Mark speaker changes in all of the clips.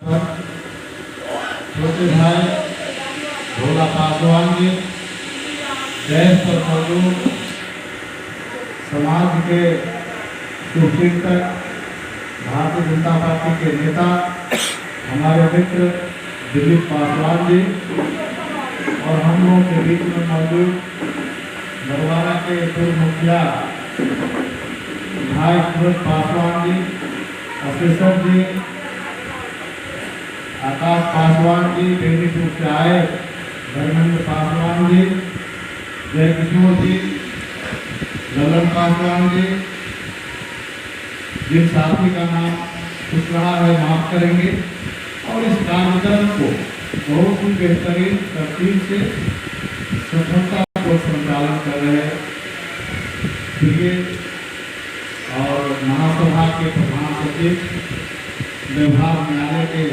Speaker 1: छोटे भाई भोला पासवान जी, देश पर मौजूद समाज के सुचिंतक, भारतीय जनता पार्टी के नेता हमारे मित्र दिलीप पासवान जी और हम लोगों के बीच में मौजूद नरवारा के पूर्व मुखिया भाई सूरज पासवान जी, अफसर जी, आकाश पासवान जी, बेनीपुर से आए धर्मेंद्र पासवान जी, जय किशोर जी, ललन पासवान जी, जिन साथी का नाम कुछ रहा है माफ करेंगे, और इस कार्यक्रम को बहुत ही बेहतरीन तरतीब से सफलता को संचालन कर रहे हैं। और महासभा के प्रधान सचिव, व्यवहार न्यायालय के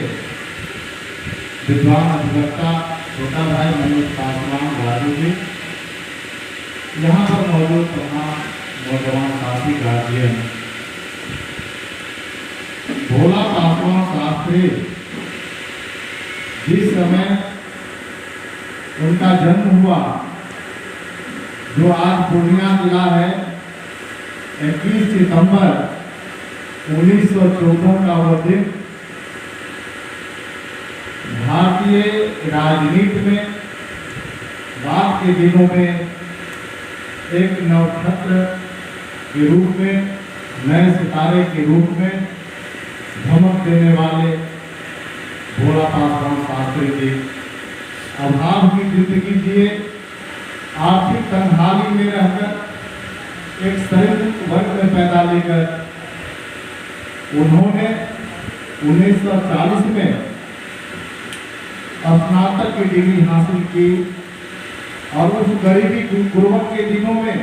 Speaker 1: विद्वान अधिवक्ता छोटा भाई मनोज पासवान राजू जी, यहाँ पर मौजूद तमाम नौजवान साथी गार्जियन, भोला पासवान शास्त्री जिस समय उनका जन्म हुआ, जो आज पूर्णिया जिला है, 21 सितंबर 1914 का वह दिन भारतीय राजनीति में बाद के दिनों में एक नवछत्र के रूप में, नए सितारे के रूप में धमक देने वाले भोला पासवान शास्त्री जी अभाव की जिंदगी जिए, आर्थिक तंगहाली में रहकर एक संयुक्त वर्ग में पैदा लेकर उन्होंने 1940 में स्नातक की डिग्री हासिल की। और उस गरीबी गुर्बत के दिनों में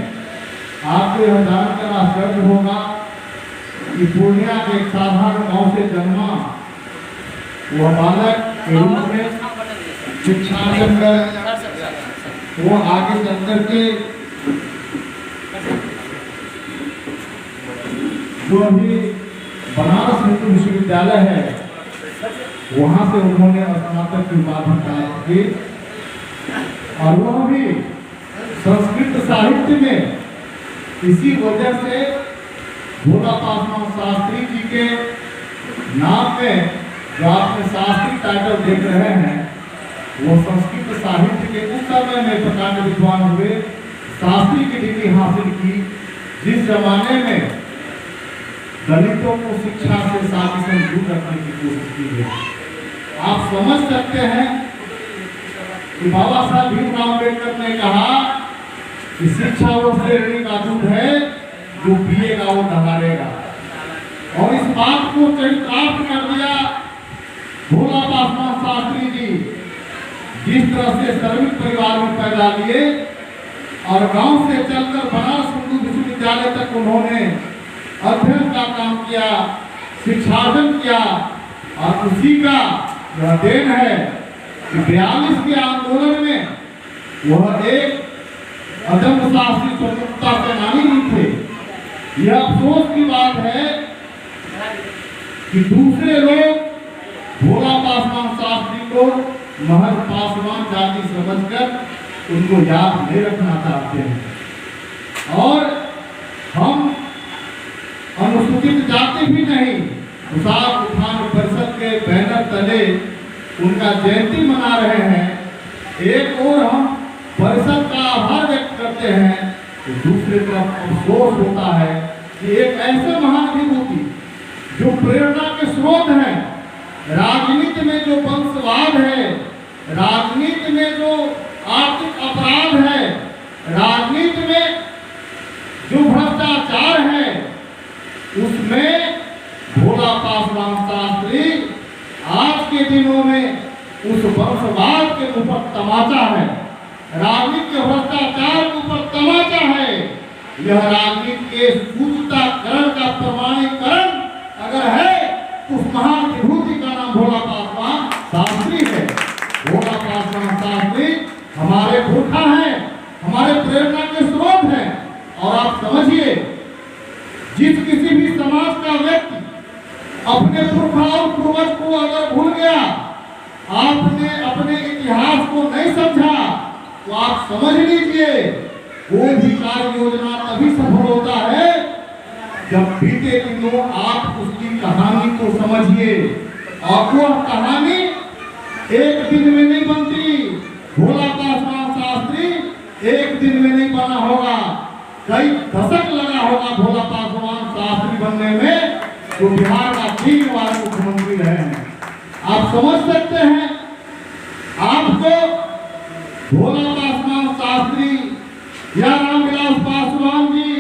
Speaker 1: आपको यह जानकर आश्चर्य होगा कि पूर्णिया के एक साधारण गांव से जन्मा वह बालक के रूप में शिक्षार्जन कर वो आगे चलकर के जो अभी बनारस हिंदू विश्वविद्यालय है, वहां से उन्होंने स्नातक की उपाधि प्राप्त की। और वह भी संस्कृत साहित्य में, इसी वजह से भोला पासवान शास्त्री जी के नाम में जो आपने शास्त्री टाइटल देख रहे हैं, वो संस्कृत साहित्य के उस समय में प्रकांड विद्वान हुए, शास्त्री की डिग्री हासिल की, जिस जमाने में दलितों को शिक्षा से साजिशन दूर रखने की कोशिश की गई। आप समझ सकते हैं कि बाबा साहब भीमराव अम्बेडकर ने कहा कि शिक्षा वो शेरनी का दूध है, जो पिएगा वो दहाड़ेगा। और इस बात को चरितार्थ कर दिया भोला पासवान शास्त्री जी, जिस तरह से श्रमिक परिवार में पैदा लिए और गांव से चलकर बनारस हिंदू विश्वविद्यालय तक उन्होंने अध्ययन का काम किया, शिक्षार्जन किया। और उसी का यह देन है कि 42 के आंदोलन में वह एक अदम्य साहसी स्वतंत्रता सेनानी भी थे। यह अफसोस की बात है कि दूसरे लोग भोला पासवान शास्त्री को महज पासवान जाति समझकर उनको याद नहीं रखना चाहते हैं। और हम अनुसूचित जाति भी नहीं, उसार उत्थान परिषद के बैनर तले उनका जयंती मना रहे हैं। एक और हम परिषद का आभार व्यक्त करते हैं, तो दूसरे तरफ अफसोस होता है कि एक ऐसे महान विभूति जो प्रेरणा के स्रोत हैं, राजनीति में जो वंशवाद है, राजनीति में जो आर्थिक अपराध है, राजनीति में जो भ्रष्टाचार है, उसमें भोला पासवान शास्त्री आज के दिनों में उस वंशवाद के ऊपर तमाचा है, राजनीति के भ्रष्टाचार के ऊपर तमाचा है। यह राजनीति के सूचिताकरण का प्रमाणीकरण अगर है तो उस महान विभूति का नाम भोला पासवान शास्त्री है। भोला पासवान शास्त्री हमारे पुरखा हैं, हमारे प्रेरणा के स्रोत हैं। और आप समझिए, जिस किसी भी समाज का व्यक्ति अपने पुरखा और पूर्वज को अगर भूल गया, आपने अपने इतिहास को नहीं समझा, तो आप समझ लीजिए कोई भी कार्य योजना तभी सफल होता है जब बीते दिनों आप उसकी कहानी को समझिए। और वह कहानी एक दिन में नहीं बनती। भोला पासवान शास्त्री एक दिन में नहीं बना होगा, कई दशक लगा होगा भोला पासवान शास्त्री बनने में, जो बिहार का 3 बार मुख्यमंत्री रहे हैं। आप समझ सकते हैं, आपको भोला पासवान शास्त्री या रामविलास पासवान जी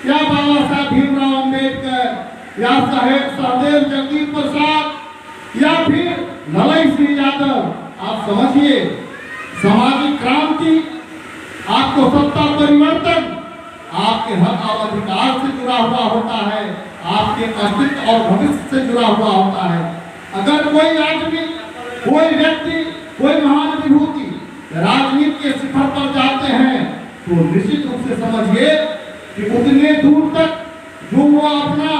Speaker 1: या बाबा साहब भीमराव अंबेडकर या साहेब सहदेव जगदीश प्रसाद या फिर ललन सिंह यादव, आप समझिए सामाजिक क्रांति, आपको सत्ता परिवर्तन आपके हक और अधिकार से जुड़ा हुआ होता है, आपके अस्तित्व और भविष्य से जुड़ा हुआ होता है। अगर कोई आदमी, कोई व्यक्ति, कोई महान विभूति राजनीति के शिखर पर जाते हैं तो निश्चित रूप से समझिए कि उतने दूर तक जो वो अपना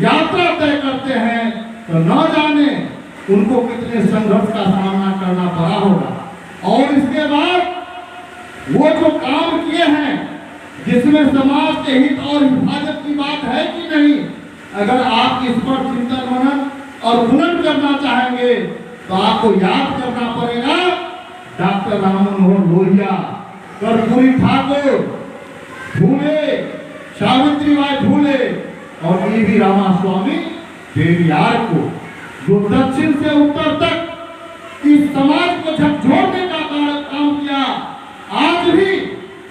Speaker 1: यात्रा तय करते हैं तो न जाने उनको कितने संघर्ष का सामना करना पड़ा होगा। और इसके बाद वो जो काम किए हैं जिसमें समाज के हित और हिफाजत की बात है कि नहीं, अगर आप इस पर चिंतन मनन और गुणन करना चाहेंगे तो आपको याद करना पड़ेगा डॉक्टर राम मनोहर लोहिया, कर्पूरी ठाकुर, फूले, सावित्रीबाई फूले और ईवी रामास्वामी पेरियार को, जो दक्षिण से उत्तर तक इस समाज को झकझोरने का काम किया। आज भी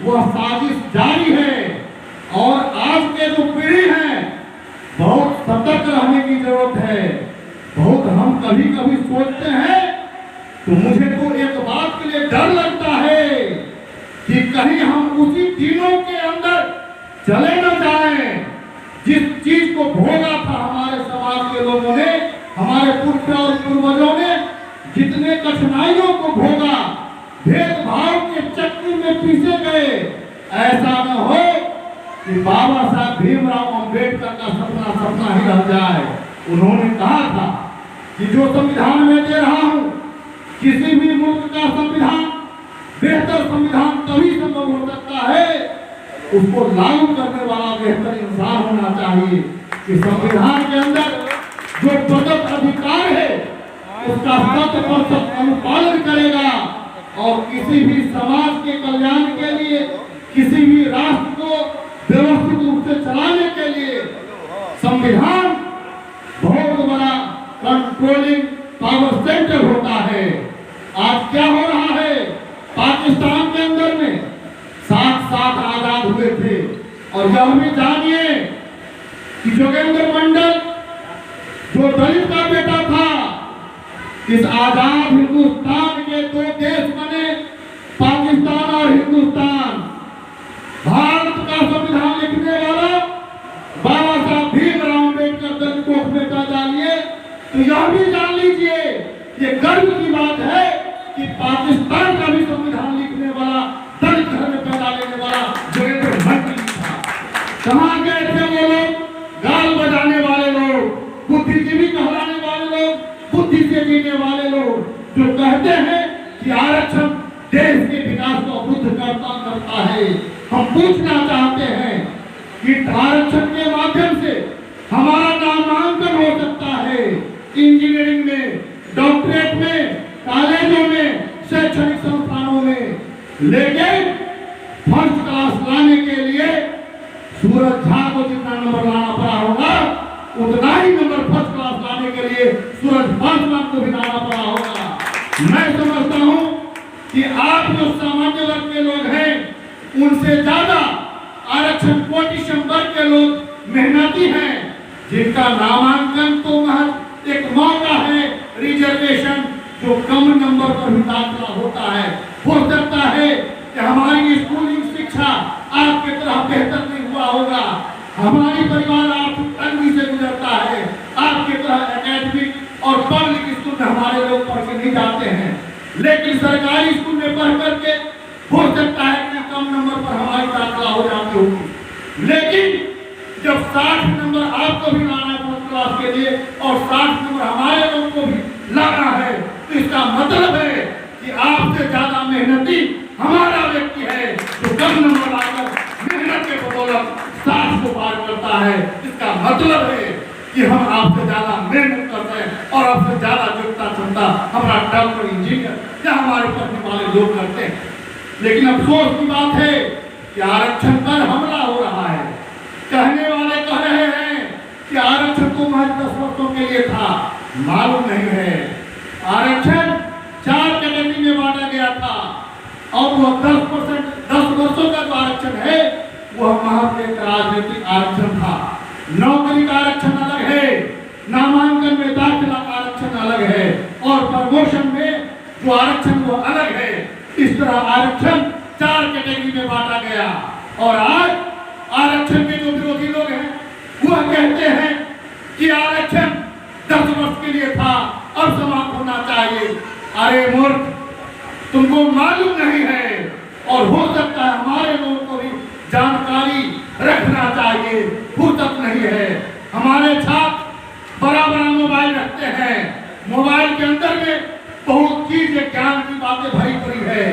Speaker 1: वह साजिश जारी है और आज के जो पीढ़ी है बहुत सतर्क रहने की जरूरत है। बहुत हम कभी कभी सोचते हैं तो मुझे तो एक बात के लिए डर लगता है कि कहीं हम उसी दिनों के अंदर चले न जाएं जिस चीज को भोगा था हमारे समाज के लोगों ने, हमारे पुरखे और पूर्वजों ने जितने कठिनाइयों को भोगा, भेदभाव के चक्की में पीसे गए। ऐसा न हो कि बाबा साहब भीमराव अंबेडकर का सपना सपना ही रह जाए। उन्होंने कहा था कि जो संविधान में दे रहा हूं, किसी भी मुल्क का संविधान बेहतर संविधान तभी संभव हो सकता है, उसको लागू करने वाला बेहतर इंसान होना चाहिए। कि संविधान के अंदर जो प्रदत्त अधिकार है उसका 100% अनुपालन करेगा और किसी भी समाज के कल्याण के लिए, किसी भी राष्ट्र को व्यवस्थित रूप से चलाने के लिए संविधान बहुत बड़ा कंट्रोलिंग पावर सेंटर होता है। आज क्या हो रहा है पाकिस्तान के अंदर में, 7 आजाद हुए थे और यह भी जानिए कि जोगेंद्र मंडल जो दलित का बेटा था, इस आजाद हिंदुस्तान के 2 देश बने, पाकिस्तान और हिंदुस्तान। भारत का संविधान लिखने वाला बाबा साहब भीमराव अंबेडकर दलित को में पैदा लिए। तो यह भी जान लीजिए, ये गर्व की बात है कि पाकिस्तान का भी संविधान लिखने वाला, दलित घर में पैदा लेने वाला जोगेंद्र मंडल था। कहाँ गए थे वो लोग? गाल बजाने वाले लोग, बुद्धिजीवी कहलाने वाले लोग, बुद्धि से जीने वाले लोग, जो कहते हैं कि आरक्षण देश के विकास को अवरुद्ध करता है। हम पूछना चाहते हैं कि आरक्षण के माध्यम से हमारा नामांकन हो सकता है इंजीनियरिंग में, डॉक्टरेट में, कॉलेजों में, शैक्षणिक संस्थानों में, लेकिन फर्स्ट क्लास लाने के लिए सूरज झा को जितना नंबर लाना पड़ा होगा उतना ही नंबर फर्स्ट क्लास लाने के लिए सूरज पासवान को भी लाना पड़ा होगा। मैं समझता हूं कि आप जो सामान्य वर्ग के लोग हैं उनसे ज्यादा आरक्षण कोटिशन वर्ग के लोग मेहनती हैं, जिनका नामांकन तो महज एक मौका है, रिजर्वेशन जो कम नंबर पर भी दाखिला होता है। हो सकता है कि हमारी स्कूलिंग शिक्षा आपके तरह बेहतर नहीं हुआ होगा, हमारी परिवार आर्थिक तंगी से गुजरता है, आपके तरह एकेडमिक और पब्लिक स्कूल में हमारे लोग पढ़ के नहीं जाते हैं, लेकिन सरकारी स्कूल में पढ़ करके हो सकता है कि कम नंबर पर हमारी दाखिला हो जाती होगी। लेकिन जब 60 नंबर आपको भी लाना है फर्स्ट क्लास के लिए और 60 नंबर हमारे लोगों को भी मतलब है कि आपसे ज्यादा मेहनती हमारा व्यक्ति है जो कदम लगाकर मेहनत के बदौलत 60 को पार करता है। इसका मतलब है कि हम आपसे ज्यादा मेहनत करते हैं और आपसे ज्यादा योग्यता क्षमता हमारा डॉक्टर इंजीनियर या हमारे पढ़ने वाले लोग करते हैं। लेकिन अफसोस की बात है कि आरक्षण पर हमला हो रहा है। कहने वाले कह रहे हैं कि आरक्षण तो महज 10 वर्षों के लिए था, मालूम नहीं है आरक्षण 4 कैटेगरी में बांटा गया था और वह 10 वर्षों का जो आरक्षण है वह महज एक राजनीतिक आरक्षण था। नौकरी का आरक्षण अलग है, नामांकन में दाखिला का आरक्षण अलग है और प्रमोशन में जो आरक्षण वो अलग है। इस तरह आरक्षण 4 कैटेगरी में बांटा गया और आज आरक्षण के जो विरोधी लोग हैं वह कहते हैं कि आरक्षण 10 वर्ष के लिए था, अब समाप्त होना चाहिए। अरे मूर्ख, तुमको मालूम नहीं है और हो सकता है हमारे लोगों को भी जानकारी रखना चाहिए, फुर्सत नहीं है। हमारे छात्र बड़ा बड़ा मोबाइल रखते हैं, मोबाइल के अंदर में बहुत चीजें ज्ञान की बातें भरी पड़ी है।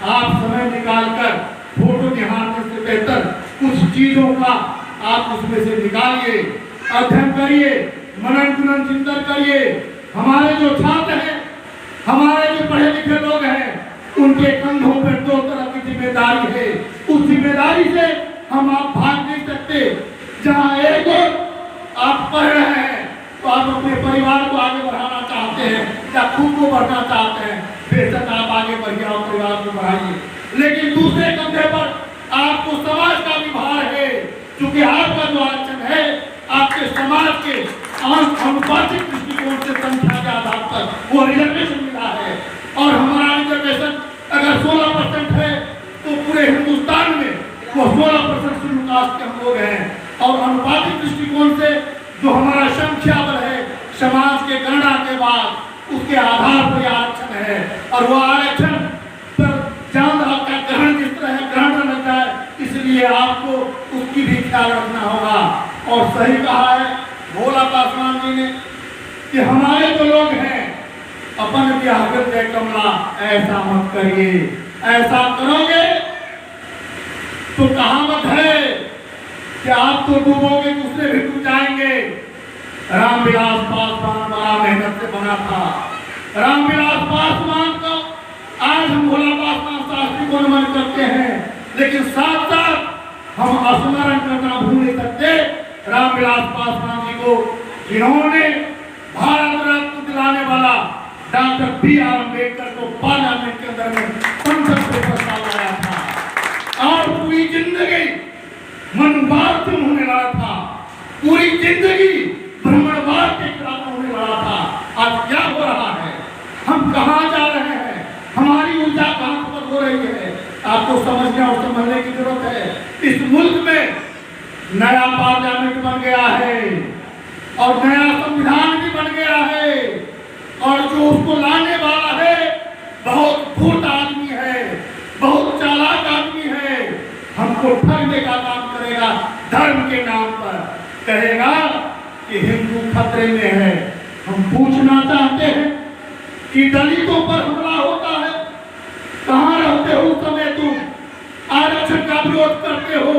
Speaker 1: आप समय निकालकर फोटो निहारने से बेहतर कुछ चीजों का आप उसमें से निकालिए, अध्ययन करिए, मनन चिंतन चिंतन करिए। हमारे जो छात्र हैं, हमारे जो पढ़े लिखे लोग हैं, उनके कंधों पर 2 तरह की जिम्मेदारी है। उस जिम्मेदारी से हम आप भाग नहीं सकते। जहाँ एक और आप पढ़ रहे हैं तो आप अपने परिवार को आगे बढ़ाना चाहते हैं या खुद को बढ़ना चाहते हैं, बेशक आप आगे बढ़िए और परिवार को बढ़ाइए। लेकिन दूसरे कंधे पर आपको समाज का भी भार है, क्योंकि आपका जो आरक्षण है आपके समाज के आनुपातिक दृष्टिकोण से संख्या के आधार पर वो रिजर्वेशन मिला है। और हमारा रिजर्वेशन अगर 16% है तो पूरे हिंदुस्तान में वो 16% शुल्क कास्ट के हम लोग हैं। और अनुपातिक दृष्टिकोण से जो हमारा संख्या बल है समाज के गणना के बाद उसके आधार पर आरक्षण है और वो आरक्षण पर चांद आपका ग्रहण जिस तरह है ग्रहण न लग जाए, इसलिए आपको उसकी भी ख्याल रखना होगा। और सही कहा है भोला पासवान जी ने कि हमारे जो लोग हैं अपन ब्याह करते कमला ऐसा मत करिए, ऐसा करोगे तो कहावत है कि आप तो डूबोगे दूसरे भी डूब जाएंगे। रामविलास पासवान बड़ा मेहनत से बना था। रामविलास पासवान को आज हम भोला पासवान शास्त्री को नमन करते हैं, लेकिन साथ साथ हम स्मरण करना भूल नहीं सकते रामविलास पासवान जी को, जिन्होंने भारत रत्न दिलाने वाला डॉक्टर B.R. अम्बेडकर को पार्लियामेंट के अंदर में संसद से प्रस्ताव लाया था और पूरी जिंदगी मनवाद से उन्होंने लड़ा था, पूरी जिंदगी ब्राह्मणवाद के खिलाफ उन्होंने लड़ा था। आज क्या हो रहा है, हम कहाँ जा रहे हैं, हमारी ऊर्जा कहाँ खपत हो रही है, आपको समझने और समझने की जरूरत है। इस मुल्क में नया पार्लियामेंट बन गया है और नया संविधान भी बन गया है और जो उसको लाने वाला है बहुत धूर्त आदमी है, बहुत चालाक आदमी है। हमको ठगने का काम करेगा, धर्म के नाम पर कहेगा कि हिंदू खतरे में है। हम पूछना चाहते हैं कि दलितों पर हमला होता है, कहाँ रहते हो समय तुम आरक्षण का विरोध करते हो।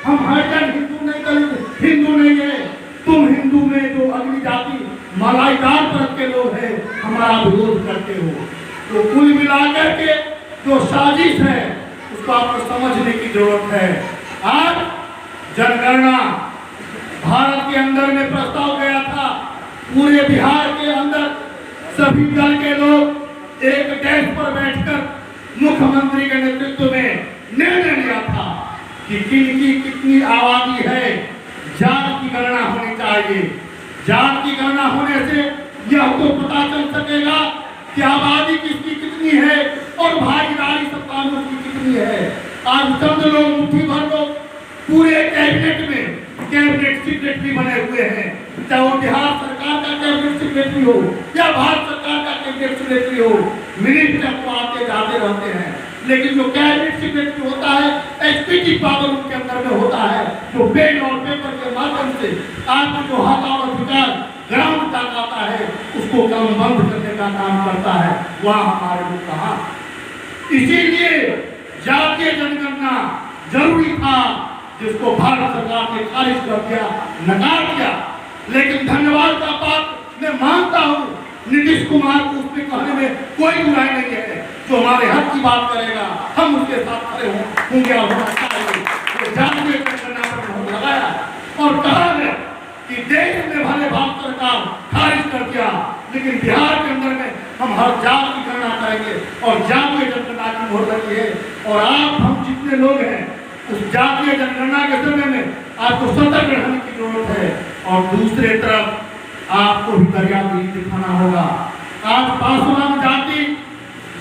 Speaker 1: हम हरिजन हिंदू नहीं, दलित हिंदू नहीं है। तुम हिंदू में जो अगली जाति मलाईदार वर्ग के लोग हैं हमारा विरोध करते हो। तो कुल मिलाकर के जो साजिश है उसको आपको समझने की जरूरत है। आज जनगणना भारत के अंदर में प्रस्ताव गया था, पूरे बिहार के अंदर सभी दल के लोग एक डेस्क पर बैठकर मुख्यमंत्री के नेतृत्व में निर्णय लिया था कि किनकी कितनी आबादी है, जात की गणना होनी चाहिए। जात की गणना होने से यह तो पता चल सकेगा कि आबादी किसकी कितनी है और भागीदारी सत्तानों की कितनी है। आज चंद लोग मुट्ठी भर लोग पूरे कैबिनेट में कैबिनेट सेक्रेटरी बने हुए हैं, चाहे वो बिहार सरकार का कैबिनेट सेक्रेटरी हो या भारत सरकार का कैबिनेट सेक्रेटरी हो, मिनिस्टर को आते जाते रहते हैं। लेकिन जो कैबिनेट सेक्रेटरी होता है एग्जीक्यूटिव पावर उनके अंदर में होता है, जो पेन और पेपर के माध्यम से आपके जो हक और अधिकार ग्राउंड तक आता है उसको कम बंद करने का काम करता है, वह हमारे को कहा। इसीलिए जातीय जनगणना जरूरी था, जिसको भारत सरकार ने खारिज कर दिया, नकार दिया। लेकिन धन्यवाद का बात मैं मानता हूँ नीतीश कुमार को, उसमें कहने में कोई बुराई नहीं है। जो हमारे हक की बात करेगा हम उसके साथ खड़े होंगे और होना चाहिए। जातीय जनगणना पर लगाया और कहा है कि देश में भले भारत सरकार खारिज कर दिया, लेकिन बिहार के अंदर में हम हर जात की गणना करेंगे और जातीय जनगणना की मोहर लगी है। और आप हम जितने लोग हैं उस जातीय जनगणना के समय में आपको सतर्क रहने की जरूरत है। और दूसरे तरफ आपको भी दरियादिली दिखाना होगा। आज पासवान जाति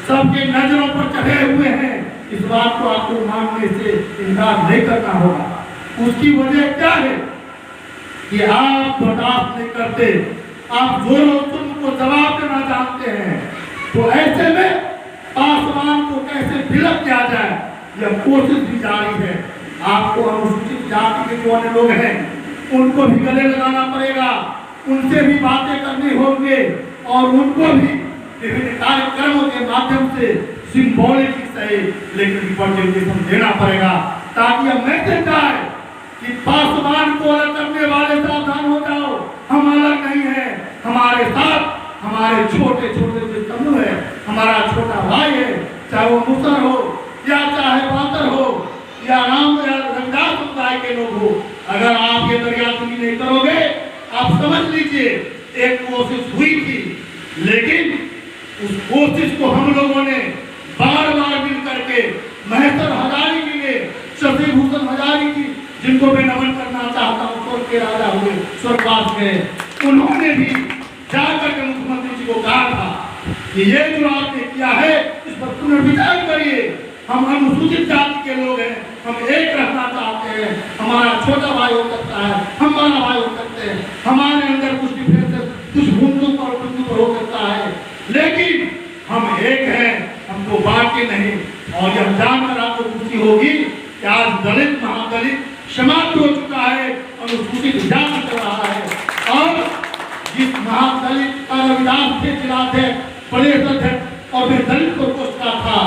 Speaker 1: सबके नजरों पर चढ़े हुए हैं, इस बात को आपको मानने से इनकार नहीं करना होगा। उसकी वजह क्या है कि आप बर्दाश्त नहीं करते, आप जोरों तुम को जवाब देना जानते हैं। तो ऐसे में पासवान को कैसे विलय किया जाए, यह कोशिश भी जारी है। आपको अनुसूचित जाति के जो अन्य लोग हैं उनको भी गले लगाना पड़ेगा, उनसे भी बातें करनी होंगे और उनको भी विभिन्न कार्यक्रमों के माध्यम से सिंबॉलिक सही लेकिन रिप्रेजेंटेशन देना पड़ेगा, ताकि यह मैसेज जाए कि पासवान को अलग करने वाले सावधान हो जाओ, हम अलग नहीं है। हमारे साथ हमारे छोटे छोटे जो समूह है, हमारा छोटा भाई है, चाहे वो मुसर हो या चाहे बातर हो या राम या रंगदार समुदाय के लोग हो। अगर आप ये दरियादिली नहीं करोगे, आप समझ लीजिए एक कोशिश हुई थी, लेकिन उस कोशिश को हम लोगों ने बार बार मिल करके महेश्वर हजारी जी ने, शशि भूषण हजारी जी जिनको मैं नमन करना चाहता हूँ, स्वर्ग के राजा हुए स्वर्गवास में, उन्होंने भी जाकर के मुख्यमंत्री जी को कहा था कि ये जो आपने किया है इस पर पुनर्विचार करिए। हम अनुसूचित जाति के लोग हैं, हम एक रहना चाहते हैं। हमारा छोटा भाई हो सकता है, हम बड़ा भाई हो सकते हैं, हमारे अंदर कुछ डिफरेंसेस कुछ बिंदु पर हो सकता है, लेकिन हम एक हैं, हमको बांटे नहीं। और यह जानकर आपको खुशी होगी कि आज दलित महादलित समाप्त हो चुका है, अनुसूचित जाति कर रहा है। और जिस महादलित का रविदास थे जिलाध्यक्ष प्रदेश अध्यक्ष और वे दलित को कोसता था,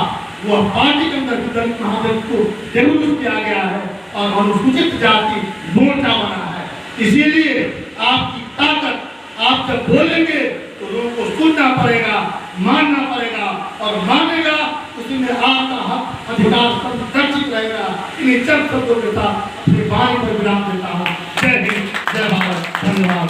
Speaker 1: वह पार्टी के अंदर दलित महादलित को जरूर किया गया है और अनुसूचित जाति मोर्चा बना है। इसीलिए आपकी ताकत, आप जब बोलेंगे तो लोगों को सुनना पड़ेगा, मानना पड़ेगा और मानेगा उसी में आपका हक अधिकार संरक्षित रहेगा। इन्हीं चंद शब्दों के साथ अपनी वाणी पर विराम देता हूँ। जय हिंद, जय भारत, धन्यवाद।